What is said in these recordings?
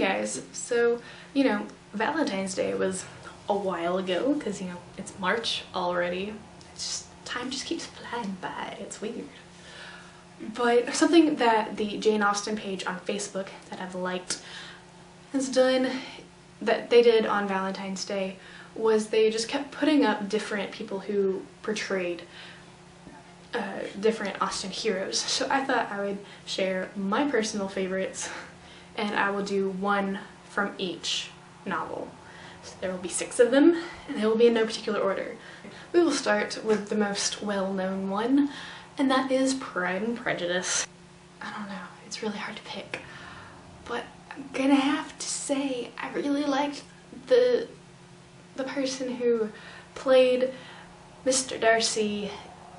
guys, so, Valentine's Day was a while ago because, it's March already. Time just keeps flying by. It's weird. But something that the Jane Austen page on Facebook that I've liked has done, that they did on Valentine's Day, was they just kept putting up different people who portrayed different Austen heroes. So I thought I would share my personal favorites, and I will do one from each novel. So there will be 6 of them, and they will be in no particular order. We will start with the most well-known one, and that is Pride and Prejudice. I don't know, it's really hard to pick, but I'm gonna have to say I really liked the person who played Mr. Darcy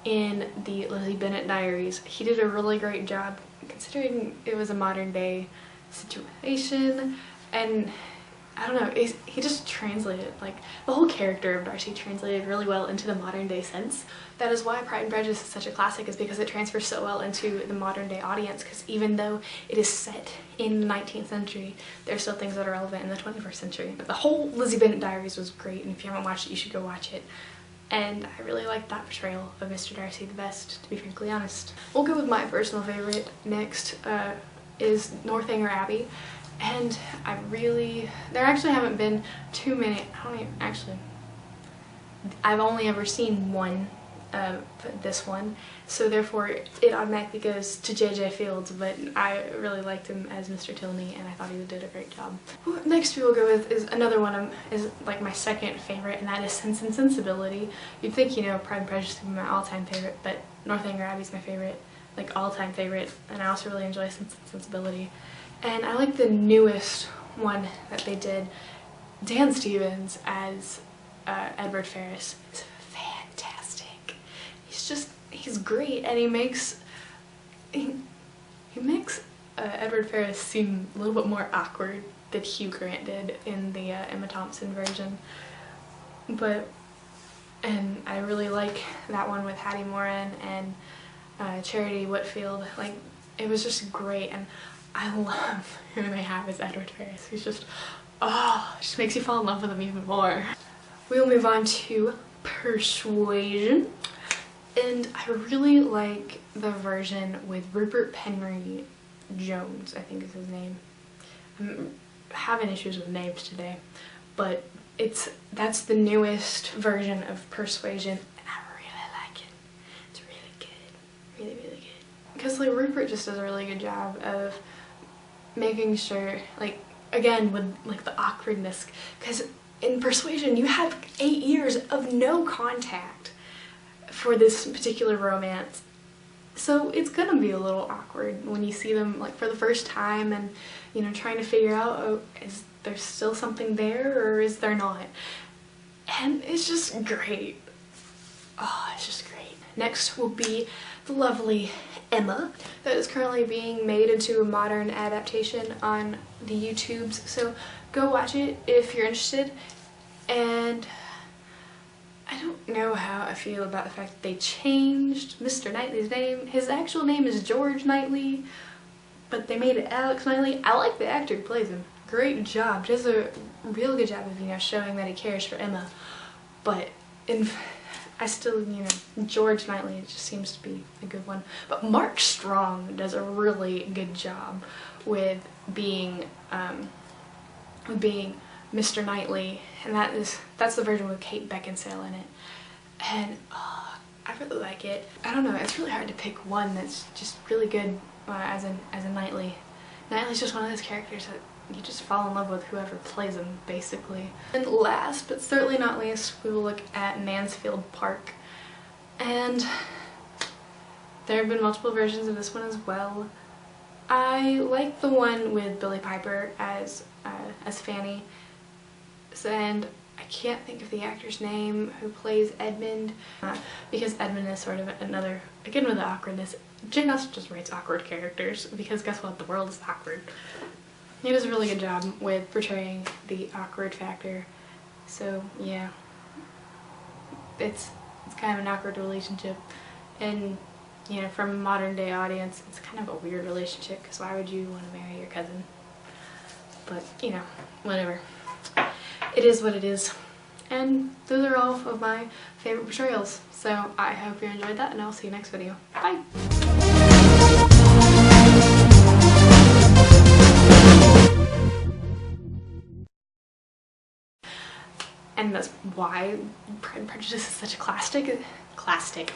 in the Lizzie Bennet Diaries. He did a really great job considering it was a modern day situation, and I don't know, he just translated, like, the whole character of Darcy translated really well into the modern day sense. That is why Pride and Prejudice is such a classic, is because it transfers so well into the modern day audience, because even though it is set in the 19th century, there are still things that are relevant in the 21st century. But the whole Lizzie Bennet Diaries was great, and if you haven't watched it, you should go watch it. And I really liked that portrayal of Mr. Darcy the best, to be frankly honest. We'll go with my personal favorite next, is Northanger Abbey. And there actually haven't been too many, I've only ever seen one, this one, so therefore it automatically goes to J.J. Fields, but I really liked him as Mr. Tilney, and I thought he did a great job. Next we will go with is another one is like my second favorite, and that is Sense and Sensibility. You'd think, Pride and Prejudice would be my all-time favorite, but Northanger Abbey is my favorite, like all-time favorite, and I also really enjoy Sense and Sensibility. And I like the newest one that they did. Dan Stevens as Edward Ferrars is fantastic. He's great, and he makes Edward Ferrars seem a little bit more awkward than Hugh Grant did in the Emma Thompson version. And I really like that one with Hattie Moran and Charity Whitfield. Like, it was just great, and I love who they have as Edward Ferrars. He's just, just makes you fall in love with him even more. We will move on to Persuasion, and I really like the version with Rupert Penry Jones, I think is his name. I'm having issues with names today, but that's the newest version of Persuasion, and I really like it. It's really good, really, really good. Because like Rupert just does a really good job of making sure, like, again with like the awkwardness, because in Persuasion you have 8 years of no contact for this particular romance, so it's gonna be a little awkward when you see them like for the first time, and trying to figure out, oh, is there still something there or is there not? And it's just great. Oh, it's just great. Next will be the lovely Emma, that is currently being made into a modern adaptation on the YouTubes, so go watch it if you're interested. And I don't know how I feel about the fact that they changed Mr. Knightley's name. His actual name is George Knightley, but they made it Alex Knightley. I like the actor who plays him. Great job. Does a real good job of, showing that he cares for Emma. But I still, George Knightley just seems to be a good one. But Mark Strong does a really good job with being Mr. Knightley, and that's the version with Kate Beckinsale in it. And I really like it. I don't know, it's really hard to pick one that's just really good as a Knightley. Knightley's just one of those characters that you just fall in love with whoever plays him, basically. And last, but certainly not least, we will look at Mansfield Park. And there have been multiple versions of this one as well. I like the one with Billie Piper as Fanny, and I can't think of the actor's name who plays Edmund, because Edmund is sort of another, again with the awkwardness. Jane Austen just writes awkward characters, because guess what, the world is awkward. He does a really good job with portraying the awkward factor. So yeah, it's kind of an awkward relationship, and from a modern day audience, it's kind of a weird relationship, because why would you want to marry your cousin? but you know, whatever. It is what it is. And those are all of my favorite portrayals. So I hope you enjoyed that, and I'll see you next video. Bye! And that's why Pride and Prejudice is such a classic.